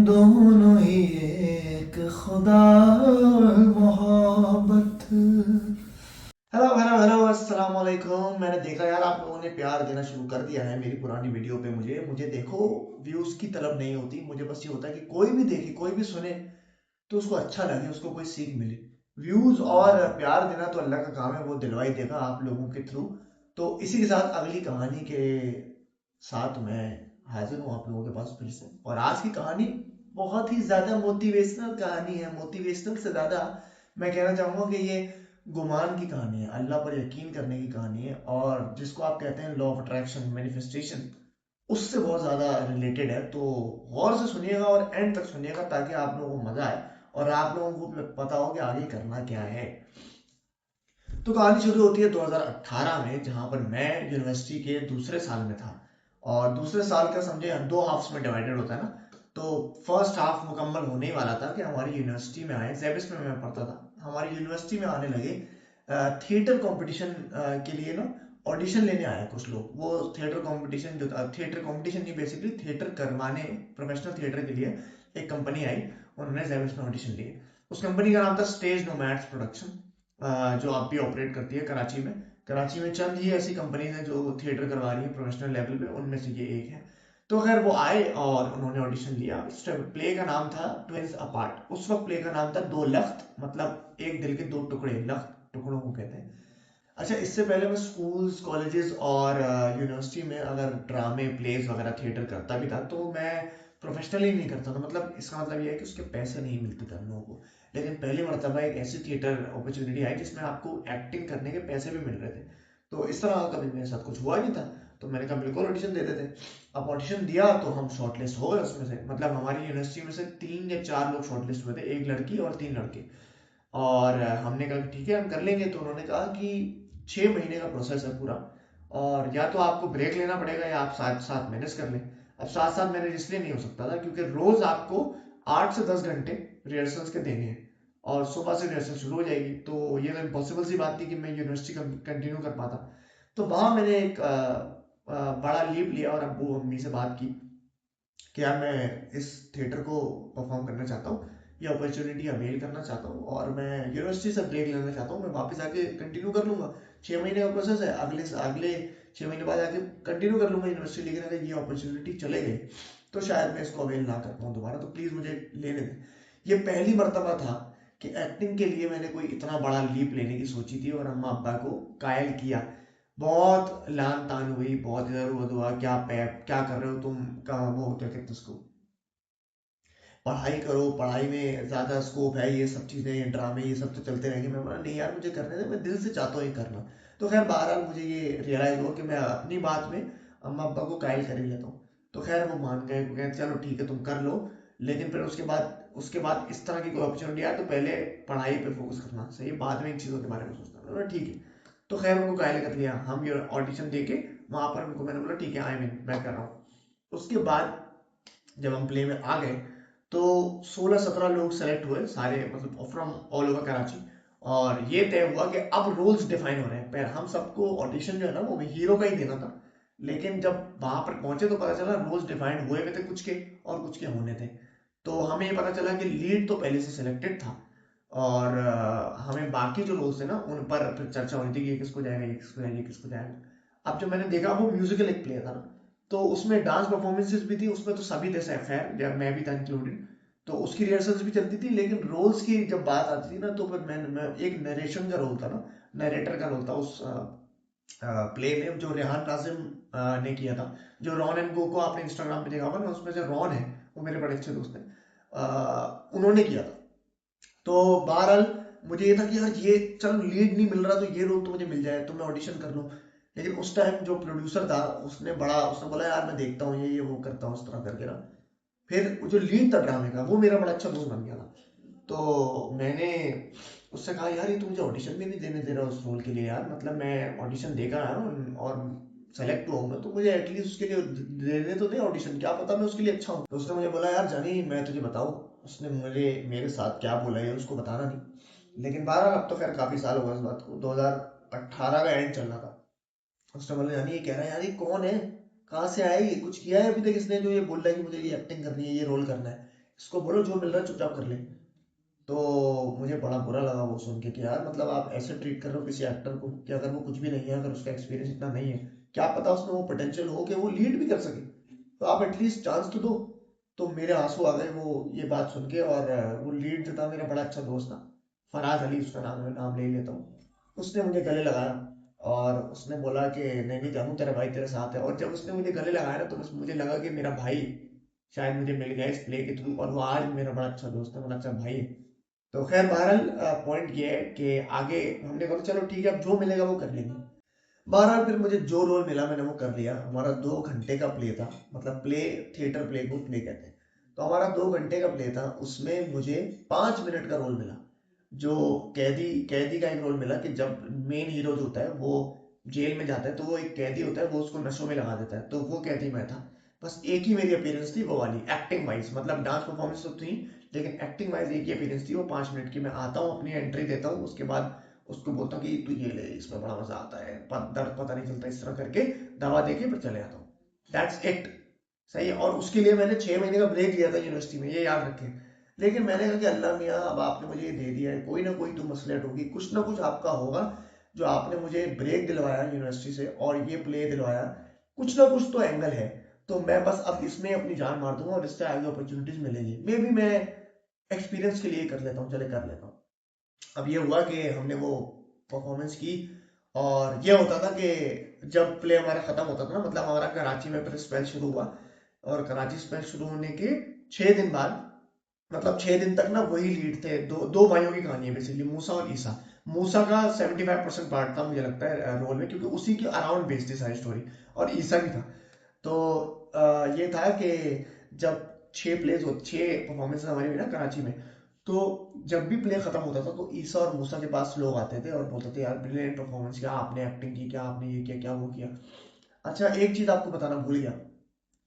दोनों ही एक खुदा और मोहब्बत। हेलो हेलो हेलो, अस्सलाम वालेकुम। मैंने देखा यार आप लोगों ने प्यार देना शुरू कर दिया है मेरी पुरानी वीडियो पे। मुझे मुझे देखो, व्यूज की तलब नहीं होती मुझे, बस ये होता है कि कोई भी देखे, कोई भी सुने तो उसको अच्छा लगे, उसको कोई सीख मिले। व्यूज और प्यार देना तो अल्लाह का काम है, वो दिलवाई देगा आप लोगों के थ्रू। तो इसी के साथ अगली कहानी के साथ मैं हाजिर हूँ आप लोगों के पास फिर से। और आज की कहानी बहुत ही ज्यादा मोटिवेशनल कहानी है। मोटिवेशनल से ज्यादा मैं कहना चाहूंगा कि ये गुमान की कहानी है, अल्लाह पर यकीन करने की कहानी है, और जिसको आप कहते हैं लॉ ऑफ अट्रैक्शन, मैनिफेस्टेशन, उससे बहुत ज्यादा रिलेटेड है। तो गौर से सुनिएगा और एंड तक सुनिएगा ताकि आप लोगों को मजा आए और आप लोगों को भी पता हो कि आगे करना क्या है। तो कहानी शुरू होती है 2018 में, जहां पर मैं यूनिवर्सिटी के दूसरे साल में था। और दूसरे साल का समझे दो हाफ्स में डिवाइडेड होता है ना। तो फर्स्ट हाफ मुकम्मल होने ही वाला था कि हमारी यूनिवर्सिटी में आए, जेबिस में मैं पढ़ता था, हमारी यूनिवर्सिटी में आने लगे थिएटर कंपटीशन के लिए ना ऑडिशन लेने आए कुछ लोग। वो थिएटर कंपटीशन जो था, थिएटर कंपटीशन नहीं, बेसिकली थिएटर करवाने, प्रोफेशनल थिएटर के लिए एक कंपनी आई, उन्होंने जेबिस में ऑडिशन लिए। उस कंपनी का नाम था स्टेज नोमैड्स प्रोडक्शन, जो आप भी ऑपरेट करती है कराची में। कराची में चंद ही ऐसी कंपनीज हैं जो थिएटर करवा रही है प्रोफेशनल लेवल पे, उनमें से ये एक है। तो खैर वो आए और उन्होंने ऑडिशन लिया। उस टाइम प्ले का नाम था ट्विंस अपार्ट, उस वक्त प्ले का नाम था दो लख्त, मतलब एक दिल के दो टुकड़े, लख्त टुकड़ों को कहते हैं। अच्छा, इससे पहले मैं स्कूल्स, कॉलेजेस और यूनिवर्सिटी में अगर ड्रामे, प्लेस वगैरह थिएटर करता भी था तो मैं प्रोफेशनली नहीं करता था। मतलब इसका मतलब ये है कि उसके पैसे नहीं मिलते थे हम लोगों को। लेकिन पहली मर्तबा एक ऐसी थिएटर अपॉर्चुनिटी आई जिसमें आपको एक्टिंग करने के पैसे भी मिल रहे थे। तो इस तरह कभी मेरे साथ कुछ हुआ नहीं था। तो मैंने कहा बिल्कुल ऑडिशन दे देते। अब ऑडिशन दिया तो हम शॉर्टलिस्ट हो गए उसमें से, मतलब हमारी यूनिवर्सिटी में से 3 या 4 लोग शॉर्टलिस्ट हुए थे, एक लड़की और 3 लड़के। और हमने कहा कि ठीक है हम कर लेंगे। तो उन्होंने कहा कि 6 महीने का प्रोसेस है पूरा, और या तो आपको ब्रेक लेना पड़ेगा या आप साथ साथ मैनेज कर लें। अब साथ साथ मैनेज इसलिए नहीं हो सकता था क्योंकि रोज आपको 8 से 10 घंटे रिहर्सल्स के देने हैं, और सुबह से रिहर्सल शुरू हो जाएगी। तो ये तो इम्पॉसिबल सी बात थी कि मैं यूनिवर्सिटी कंटिन्यू कर पाता। तो वहां मैंने एक बड़ा लीव लिया और अब्बू अम्मी से बात की कि यार मैं इस थिएटर को परफॉर्म करना चाहता हूँ, ये अपॉर्चुनिटी अवेल करना चाहता हूँ, और मैं यूनिवर्सिटी से ब्रेक लेना चाहता हूँ। मैं वापस आके कंटिन्यू कर लूंगा, 6 महीने का प्रोसेस है, अगले 6 महीने बाद आके कंटिन्यू कर लूंगा यूनिवर्सिटी। लेकिन अगर ये अपॉर्चुनिटी चले गई तो शायद मैं इसको अवेल ना कर पाऊँ दोबारा, तो प्लीज़ मुझे लेने दें। ये पहली मर्तबा था कि एक्टिंग के लिए मैंने कोई इतना बड़ा लीप लेने की सोची थी और अम्मा अब्बा को कायल किया। बहुत लान तान हुई, बहुत इधर उधर हुआ, क्या पैप क्या कर रहे हो तुम, कहाँ वो क्या कहते हैं उसको, पढ़ाई करो, पढ़ाई में ज्यादा स्कोप है, ये सब चीजें ड्रामे ये सब तो चलते रहेंगे। मैं बोला नहीं यार मुझे करने दे, मैं दिल से चाहता हूँ ये करना। तो खैर बहरहाल मुझे ये रियलाइज हुआ कि मैं अपनी बात में अम्मा अब्बा को कायल कर ही लेता हूँ। तो खैर वो मान गए, वो कहते चलो ठीक है तुम कर लो, लेकिन फिर उसके बाद इस तरह की कोई अपॉर्चुनिटी आए तो पहले पढ़ाई पे फोकस करना सही है, बाद में इन चीज़ों के बारे में सोचना। मैंने बोला ठीक है। तो खैर उनको कायल कर लिया, हम ये ऑडिशन दे के वहां पर उनको मैंने बोला ठीक है आई मीन मैं कर रहा हूँ। उसके बाद जब हम प्ले में आ गए तो 16-17 लोग सेलेक्ट हुए सारे, मतलब फ्रॉम ऑल ओवर कराची। और ये तय हुआ कि अब रोल्स डिफाइन हो रहे हैं। पर हम सबको ऑडिशन जो है ना वो हीरो का ही देना था। लेकिन जब वहां पर पहुंचे तो पता चला रोल्स डिफाइंड हुए हुए थे कुछ के, और कुछ के होने थे। तो हमें ये पता चला कि लीड तो पहले से सिलेक्टेड था, और हमें बाकी जो रोल्स थे ना उन पर फिर चर्चा होनी थी कि ये किसको जाएगा, ये किसको जाएगा, ये किसको जाएगा। अब जो मैंने देखा वो म्यूजिकल एक प्ले था ना, तो उसमें डांस परफॉर्मेंसेस भी थी, उसमें तो सभी थे खैर, जब मैं भी था इंक्लूडेड। तो उसकी रिहर्सल्स भी चलती थी, लेकिन रोल्स की जब बात आती थी ना तो फिर मैं एक नरेशन का रोल था ना, नरेटर का रोल था उस प्ले में, जो रेहान नाजिम ने किया था। जो रॉन एंड गो को आपने इंस्टाग्राम पे देखा होगा ना, उसमें जो रॉन है वो मेरे बड़े अच्छे दोस्त हैं, उन्होंने किया था। तो बहरहाल मुझे ये था कि यार ये चलो लीड नहीं मिल रहा तो ये रोल तो मुझे मिल जाए तो मैं ऑडिशन कर लूँ। लेकिन उस टाइम जो प्रोड्यूसर था उसने बोला यार मैं देखता हूँ ये वो करता हूँ इस तरह करके ना। फिर वो जो लीड था ड्रामे का वो मेरा बड़ा अच्छा दोस्त बन गया था। तो मैंने उससे कहा यार ये तो मुझे ऑडिशन भी नहीं देने दे रहा उस रोल के लिए यार, मतलब मैं ऑडिशन देकर आया हूँ और सेलेक्ट हुआ हूँ मैं, तो मुझे एटलीस्ट उसके लिए देने तो दे ऑडिशन, क्या पता मैं उसके लिए अच्छा हूँ। तो उसने मुझे बोला यार जानी मैं तुझे बताऊँ, उसने मुझे मेरे साथ क्या बोला है उसको बताना नहीं। लेकिन बहरहाल अब तो खैर काफी साल हो गए इस बात को, 2018 का एंड चल रहा था। उसने बोला यानी ये कह रहा है यार ये कौन है, कहाँ से आया, ये कुछ किया है अभी तक इसने जो ये बोल रहा है कि मुझे ये एक्टिंग करनी है, ये रोल करना है, इसको बोलो जो मिल रहा है चुपचाप कर ले। तो मुझे बड़ा बुरा लगा वो सुन के कि यार मतलब आप ऐसे ट्रीट कर रहे हो किसी एक्टर को कि अगर वो कुछ भी नहीं है, अगर उसका एक्सपीरियंस इतना नहीं है, क्या पता उसमें वो पोटेंशियल हो कि वो लीड भी कर सके, तो आप एटलीस्ट चांस तो दो। तो मेरे आंसू आ गए वो ये बात सुन के। और वो लीड जो था, मेरा बड़ा अच्छा दोस्त था, फराज अली उसका नाम है, नाम ले लेता हूँ। उसने मुझे गले लगाया और उसने बोला कि नहीं नहीं जानू, तेरा भाई तेरे साथ है। और जब उसने मुझे गले लगाया ना, तो बस मुझे लगा कि मेरा भाई शायद मुझे मिल गया इस प्ले के थ्रू, और वो आज मेरा बड़ा अच्छा दोस्त है, बड़ा अच्छा भाई है। तो खैर बहरहाल पॉइंट ये है कि आगे हमने कहा चलो ठीक है, अब जो मिलेगा वो कर लेंगे। बहरहाल फिर मुझे जो रोल मिला मैंने वो कर लिया। हमारा 2 घंटे का प्ले था, मतलब प्ले, थिएटर प्ले को प्ले कहते हैं। तो हमारा 2 घंटे का प्ले था, उसमें मुझे 5 मिनट का रोल मिला। जो कैदी कैदी का एक रोल मिला कि जब मेन हीरो जो होता है वो जेल में जाता है, तो वो एक कैदी होता है, वो उसको नशों में लगा देता है, तो वो कैदी मैं था। बस एक ही मेरी अपीयरेंस थी वो वाली, एक्टिंग वाइज, मतलब डांस परफॉर्मेंस तो थी, लेकिन एक्टिंग वाइज एक ही अपीयरेंस थी, वो 5 मिनट की। मैं आता हूँ, अपनी एंट्री देता हूँ, उसके बाद उसको बोलता हूँ कि तू ये ले, इसमें बड़ा मजा आता है, दर्द पता नहीं चलता, इस तरह करके दवा देके फिर चले आता हूँ। That's it. सही है। और उसके लिए मैंने 6 महीने का ब्रेक लिया था यूनिवर्सिटी में, ये याद रखें। लेकिन मैंने कहा कि अल्लाह मियाँ, अब आपने मुझे ये दे दिया है, कोई ना कोई तो मसलेट होगी, कुछ ना कुछ आपका होगा, जो आपने मुझे ब्रेक दिलवाया यूनिवर्सिटी से और ये प्ले दिलवाया, कुछ ना कुछ तो एंगल है। तो मैं बस अब इसमें अपनी जान मार दूंगा और इससे आगे अपॉर्चुनिटीज मिलेगी, मे बी मैं एक्सपीरियंस के लिए कर लेता हूँ, चले कर लेता हूँ। अब ये हुआ कि हमने वो परफॉर्मेंस की। और ये होता था कि जब प्ले हमारा खत्म होता था ना, मतलब हमारा कराची में फिर स्पेल शुरू हुआ, और कराची स्पेल शुरू होने के 6 दिन बाद, मतलब 6 दिन तक ना वही लीड थे, दो दो भाइयों की कहानी है बेसिकली, मूसा और ईसा। मूसा का 75% पार्ट था मुझे लगता है रोल में, क्योंकि उसी के अराउंड बेस्ड थी सारी स्टोरी, और ईसा भी था। तो ये था कि जब 6 परफॉर्मेंस हमारी हुई ना कराची में, तो जब भी प्ले खत्म होता था तो ईसा और मूसा के पास लोग आते थे और बोलते थे यार ब्रिलियंट परफॉर्मेंस, क्या आपने एक्टिंग की, क्या आपने ये किया, क्या वो किया। अच्छा, एक चीज आपको बताना भूल गया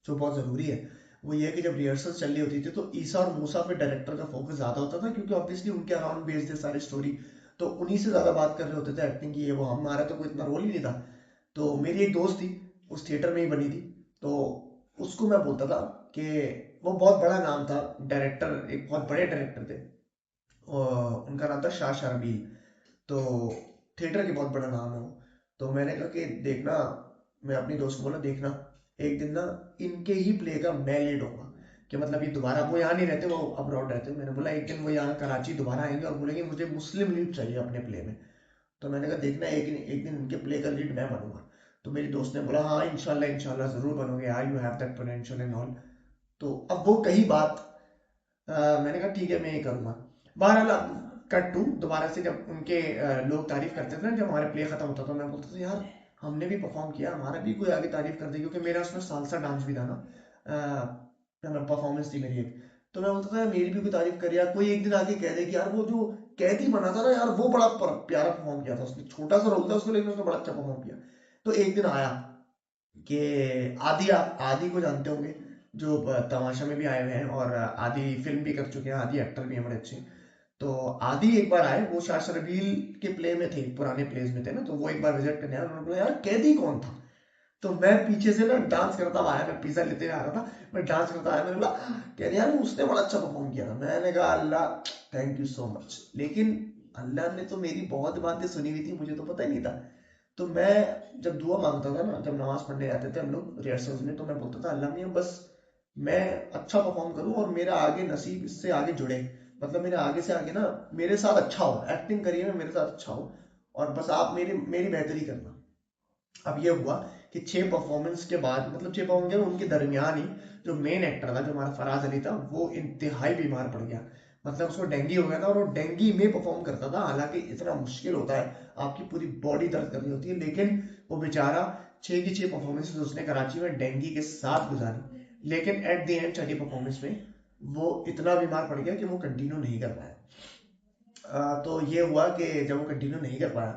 जो बहुत जरूरी है, वो ये है कि जब रिहर्सल चल रही होती थी तो ईसा और मूसा पे डायरेक्टर का फोकस ज्यादा होता था, क्योंकि ऑब्वियसली उनके अराउंड बेस्ड है सारी स्टोरी, तो उन्हीं से ज्यादा बात कर रहे होते थे एक्टिंग की, ये वो, हमारा तो कोई इतना रोल ही नहीं था। तो मेरी एक दोस्त थी, उस थिएटर में ही बनी थी, तो उसको मैं बोलता था कि वो बहुत बड़ा नाम था, डायरेक्टर, एक बहुत बड़े डायरेक्टर थे, उनका नाम था शाह शरबील। तो थिएटर के बहुत बड़ा नाम है वो। तो मैंने कहा कि देखना, मैं अपनी दोस्त को बोला देखना, एक दिन ना इनके ही प्ले का मैं लीड होगा, कि मतलब ये दोबारा, वो यहाँ नहीं रहते, वो अब्रॉड रहते, मैंने बोला एक दिन वो यहाँ कराची दोबारा आएंगे और बोलेंगे मुझे मुस्लिम लीड चाहिए अपने प्ले में। तो मैंने कहा देखना, एक दिन इनके प्ले का लीड मैं बनूंगा। तो मेरी दोस्त ने बोला हाँ इंशाल्लाह इंशाल्लाह जरूर बनोगे यार, you have that potential and all. तो अब वो कही बात, मैंने कहा ठीक है मैं ये करूंगा। बहरहाल कट टू दोबारा से, जब उनके लोग तारीफ करते थे ना, जब हमारे प्ले खत्म होता था, मैं बोलता था यार हमने भी परफॉर्म किया, हमारा भी कोई आगे तारीफ कर दे, क्योंकि मेरा उसमें सालसा डांस भी था ना, परफॉर्मेंस थी मेरी एक। तो मैं बोलता था यार मेरी भी कोई तारीफ करे, यार कोई एक दिन आके कह दे कि यार वो जो कैदी बना था ना यार, वो बड़ा प्यारा परफॉर्म किया था उसने, छोटा सा रोल था उसको, लेकिन उसने बड़ा अच्छा परफॉर्म किया। तो एक दिन आया कि आदि, आप आदि को जानते होंगे, जो तमाशा में भी आए हुए हैं, और आदि फिल्म भी कर चुके हैं, आदि एक्टर भी हैं बड़े अच्छे। तो आदि एक बार आए, वो शाह शर्बील के प्ले में थे, पुराने प्लेस में थे ना, तो वो एक बार विजिट करने आए, उन्होंने बोला यार कैदी कौन था। तो मैं पीछे से ना डांस करता हुआ आया, मैं पिज्जा लेते हुए आ रहा था, मैं डांस करता आया, मैंने बोला कह रहे यार उसने बड़ा अच्छा परफॉर्म किया था। मैंने कहा अल्लाह थैंक यू सो मच, लेकिन अल्लाह ने तो मेरी बहुत बातें सुनी हुई थी, मुझे तो पता ही नहीं था। तो मैं जब दुआ मांगता था ना, जब नमाज पढ़ने जाते थे हम लोग रिहर्सल्स में, तो मैं बोलता था अल्लाह मियाँ बस मैं अच्छा परफॉर्म करूं और मेरा आगे नसीब इससे आगे जुड़े, मतलब मेरे आगे से आगे ना मेरे साथ अच्छा हो, एक्टिंग करियर में मेरे साथ अच्छा हो, और बस आप मेरी मेरी बेहतरी करना। अब ये हुआ कि 6 परफॉर्मेंस के बाद, मतलब 6 परफॉर्मेंस के उनके दरमियान ही जो मेन एक्टर था, जो हमारा फराज अली था, वो इंतहाई बीमार पड़ गया, मतलब उसको डेंगी हो गया था, और वो डेंगी में परफॉर्म करता था, हालांकि इतना मुश्किल होता है, आपकी पूरी बॉडी दर्द कर रही होती है, लेकिन वो बेचारा 6 की 6 परफॉर्मेंस उसने कराची में डेंगी के साथ गुजारी, लेकिन एट द एंड 6ठी परफॉर्मेंस में वो इतना बीमार पड़ गया कि वो कंटिन्यू नहीं कर पाया। तो ये हुआ कि जब वो कंटिन्यू नहीं कर पाया,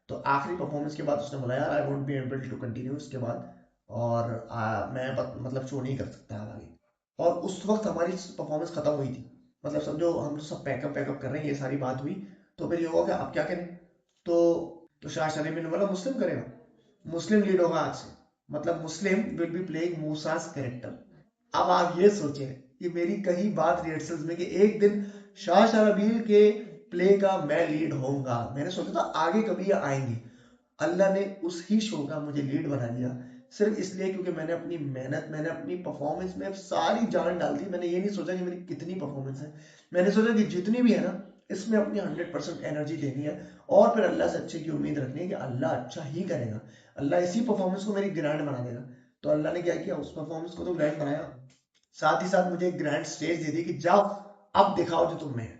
तो आखिरी परफॉर्मेंस के बाद उसने बोला यार I won't be able to continue इसके बाद, और मतलब शो नहीं कर सकता आगे। और उस वक्त हमारी परफॉर्मेंस खत्म हुई थी, मतलब समझो हम लोग सब पैकअप पैकअप कर रहे हैं, ये सारी बात हुई। तो फिर ये होगा कि अब क्या करें। तो शाह शरीफ ने बोला मुस्लिम करेगा, मुस्लिम लीड होगा आज से, मतलब मुस्लिम विल बी प्लेइंग मूसास कैरेक्टर। अब आप ये सोचें, ये मेरी कही बात रिहर्सल्स में कि एक दिन शाह शराबील के प्ले का मैं लीड होऊंगा। मैंने सोचा था आगे कभी ये आएंगे, अल्लाह ने उस ही शो का मुझे लीड बना दिया, सिर्फ इसलिए क्योंकि मैंने अपनी मेहनत, मैंने अपनी परफॉर्मेंस में सारी जान डाल दी। मैंने ये नहीं सोचा कि मेरी कितनी परफॉर्मेंस है, मैंने सोचा कि जितनी भी है ना, इसमें अपनी 100% एनर्जी देनी है और फिर अल्लाह से अच्छे की उम्मीद रखनी है कि अल्लाह अच्छा ही करेगा, अल्लाह इसी परफॉर्मेंस को मेरी ग्रैंड बना देगा। तो अल्लाह ने क्या किया, उस परफॉर्मेंस को तो ग्रैंड बनाया, साथ ही साथ मुझे एक ग्रैंड स्टेज दे दी कि जाओ अब दिखाओ जो तुम में है।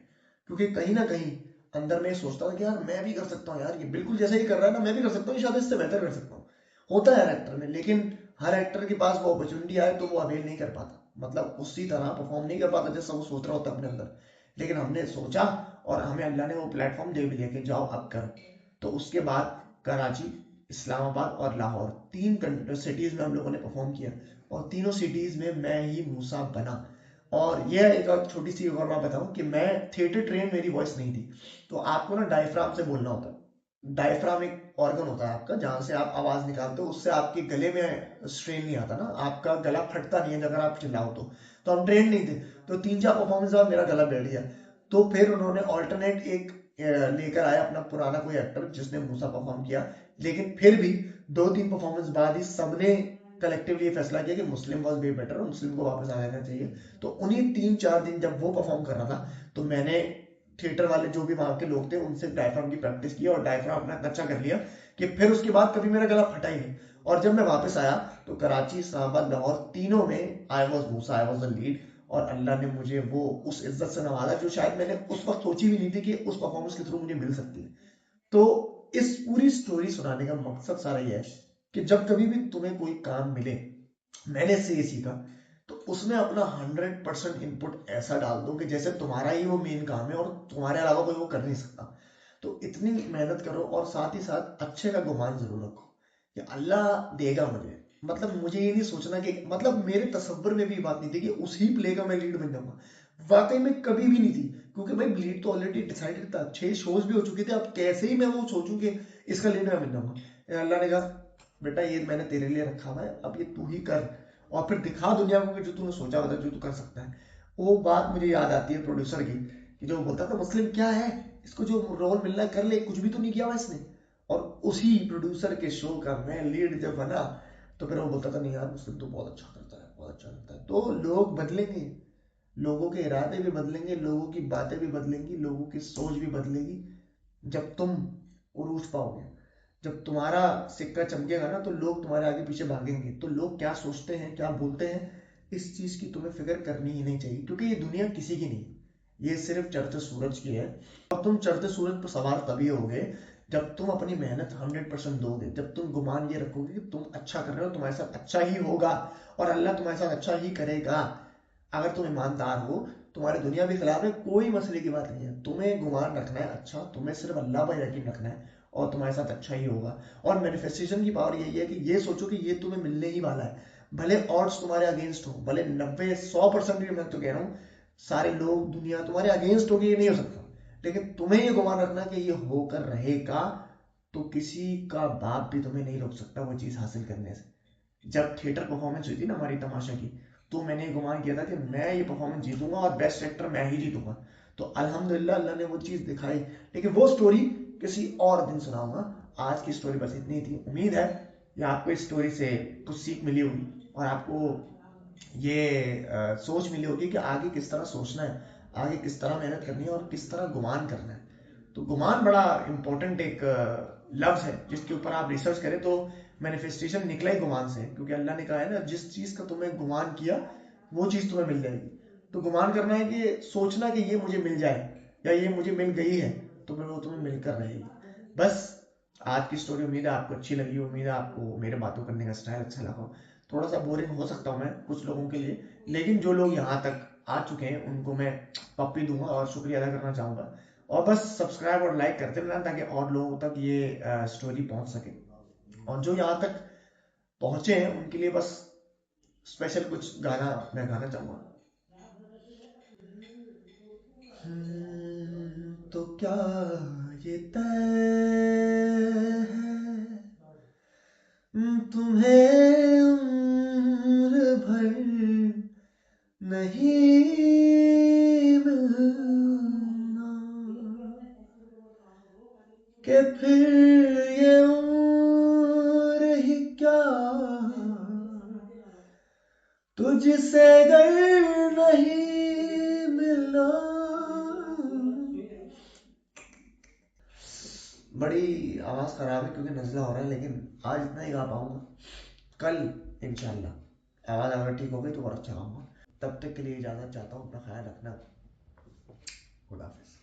क्योंकि कहीं ना कहीं अंदर में सोचता था कि यार मैं भी कर सकता हूँ, यार ये बिल्कुल जैसा ही कर रहा है ना मैं भी कर सकता हूँ, शायद इससे बेहतर कर सकता हूँ। होता है हर एक्टर में, लेकिन हर एक्टर के पास वो अपॉर्चुनिटी आए तो वो अवेल नहीं कर पाता, मतलब उसी तरह परफॉर्म नहीं कर पाता जैसा वो सोच रहा होता अपने अंदर। लेकिन हमने सोचा और हमें अल्लाह ने वो प्लेटफॉर्म दे भी दिया कि जाओ अब करो। तो उसके बाद कराची, इस्लामाबाद और लाहौर, तीन सिटीज में हम लोगों ने परफॉर्म किया और तीनों सिटीज में मैं ही मूसा बना। और यह एक और छोटी सी और बात बताऊं कि मैं थिएटर ट्रेन, मेरी वॉइस नहीं थी, तो आपको ना डायफ्राम से बोलना होता है। डायफ्राम एक ऑर्गन होता है आपका जहां से आप आवाज निकालते हो, उससे आपके गले में स्ट्रेन नहीं आता ना, आपका गला फटता नहीं है अगर आप चिल्लाओ तो हम ट्रेन नहीं थे। तो 3-4 परफॉर्मेंस बाद मेरा गला बैठ गया, तो फिर उन्होंने ऑल्टरनेट एक लेकर आया अपना पुराना कोई एक्टर जिसने मूसा परफॉर्म किया। लेकिन फिर भी 2-3 परफॉर्मेंस बाद ही सबने कलेक्टिवली ये फैसला किया कि मुस्लिम वॉज वे बेटर, मुस्लिम को वापस आ जाना चाहिए। तो उन्हीं 3-4 दिन जब वो परफॉर्म कर रहा था, तो मैंने थिएटर वाले जो भी वहां के लोग थे उनसे डायफ्राम की प्रैक्टिस की और डायफ्राम अपना इतना अच्छा कर लिया कि फिर उसके बाद कभी मेरा गला फटा ही नहीं। और जब मैं वापस आया तो कराची, इस्लामाबाद, लाहौर, तीनों में I was Musa, I was the lead. और अल्लाह ने मुझे वो उस इज्जत से नवाजा जो शायद मैंने उस वक्त सोची भी नहीं थी कि उस परफॉर्मेंस के थ्रू मुझे मिल सकती है। तो इस पूरी स्टोरी सुनाने का मकसद सारा ये है कि जब कभी भी तुम्हें कोई काम मिले, मैंने इससे ये सीखा, तो उसमें अपना 100% इनपुट ऐसा डाल दो कि जैसे तुम्हारा ही वो मेन काम है और तुम्हारे अलावा कोई वो कर नहीं सकता। तो इतनी मेहनत करो और साथ ही साथ अच्छे का गुमान जरूर रखो कि अल्लाह देगा मुझे। मतलब मुझे ये नहीं सोचना कि, मतलब मेरे तसव्वुर में भी ये बात नहीं थी कि उसी प्ले का मैं लीड बन जाऊंगा, वाकई में कभी भी नहीं थी। क्योंकि भाई लीड तो ऑलरेडी डिसाइडेड था, 6 शोज भी हो चुके थे, अब कैसे ही मैं वो सोचूं कि इसका लीड मैं बन जाऊंगा। अल्लाह ने कहा बेटा ये मैंने तेरे लिए रखा हुआ है, अब ये तू ही कर और फिर दिखा दुनिया को कि जो तूने सोचा हुआ था, जो तू कर सकता है। वो बात मुझे याद आती है प्रोड्यूसर की, कि जो बोलता था मुस्लिम क्या है, इसको जो रोल मिलना है कर ले, कुछ भी तो नहीं किया हुआ इसने। और उसी प्रोड्यूसर के शो का मैं लीड जब बना, तो फिर वो बोलता था नहीं यार मुस्लिम तो बहुत अच्छा करता है, बहुत अच्छा करता है। तो लोग बदलेंगे, लोगों के इरादे भी बदलेंगे, लोगों की बातें भी बदलेंगी, लोगों की सोच भी बदलेगी, जब तुम उरूज पाओगे। जब तुम्हारा सिक्का चमकेगा ना तो लोग तुम्हारे आगे पीछे भागेंगे। तो लोग क्या सोचते हैं, क्या बोलते हैं, इस चीज की तुम्हें फिक्र करनी ही नहीं चाहिए, क्योंकि ये दुनिया किसी की नहीं, ये सिर्फ चढ़ते सूरज की है। और तुम चढ़ते सूरज पर सवार तभी होगे जब तुम अपनी मेहनत 100% दोगे, जब तुम गुमान ये रखोगे कि तुम अच्छा कर रहे हो, तुम्हारे साथ अच्छा ही होगा और अल्लाह तुम्हारे साथ अच्छा ही करेगा। अगर तुम ईमानदार हो, तुम्हारी दुनिया भी खिलाफ है, कोई मसले की बात नहीं है, तुम्हें गुमान रखना है अच्छा, तुम्हें सिर्फ अल्लाह पर यकीन रखना है और तुम्हारे साथ अच्छा ही होगा। और मैनिफेस्टेशन की पावर यही है कि ये सोचो कि ये तुम्हें मिलने ही वाला है, भले ऑड्स तुम्हारे अगेंस्ट हो, भले 90-100% भी, मैं तो कह रहा हूँ सारे लोग दुनिया तुम्हारे अगेंस्ट होगी, ये नहीं हो सकता, लेकिन तुम्हें ये गुमान रखना कि ये होकर रहेगा। तो किसी का बाप भी तुम्हें नहीं रोक सकता वो चीज हासिल करने से। जब थिएटर परफॉर्मेंस हुई थी ना हमारी तमाशा की, तो मैंने ये गुमान किया था कि मैं ये परफॉर्मेंस जीतूंगा और बेस्ट एक्टर मैं ही जीतूंगा। तो अल्हम्दुलिल्लाह अल्लाह ने वो चीज दिखाई। लेकिन वो स्टोरी किसी और दिन सुनाऊंगा, आज की स्टोरी बस इतनी थी। उम्मीद है कि आपको इस स्टोरी से कुछ सीख मिली होगी और आपको ये सोच मिली होगी कि आगे किस तरह सोचना है, आगे किस तरह मेहनत करनी है और किस तरह गुमान करना है। तो गुमान बड़ा इंपॉर्टेंट एक लफ्ज है जिसके ऊपर आप रिसर्च करें तो मैनिफेस्टेशन निकला ही गुमान से है, क्योंकि अल्लाह ने कहा है ना जिस चीज का तुम्हें गुमान किया वो चीज तुम्हें मिल जाएगी। तो गुमान करना है कि सोचना कि ये मुझे मिल जाए या ये मुझे मिल गई है, तो फिर वो तुम्हें मिलकर रहेगी। बस आज की स्टोरी, उम्मीद है आपको अच्छी लगी, उम्मीद है आपको मेरे बातों करने का स्टाइल अच्छा लगा। थोड़ा सा बोरिंग हो सकता हूँ मैं कुछ लोगों के लिए, लेकिन जो लोग यहाँ तक आ चुके हैं उनको मैं पप्पी दूंगा और शुक्रिया अदा करना चाहूंगा। और बस सब्सक्राइब और लाइक करते रहना ताकि और लोगों तक ये स्टोरी पहुंच सके। और जो यहाँ तक पहुंचे हैं उनके लिए बस स्पेशल कुछ गाना मैं गाना चाहूंगा। तो क्या ये तय है तुम्हें उम्र भर नहीं कि फिर ये उम्र ही क्या तुझसे गर नहीं मिला। बड़ी आवाज खराब है क्योंकि नजला हो रहा है, लेकिन आज इतना ही गा पाऊंगा। कल इंशाल्लाह आवाज अगर ठीक हो गई तो और अच्छा गाऊंगा। तब तक के लिए इजाजत चाहता हूँ, अपना ख्याल रखना। खुदा हाफिज।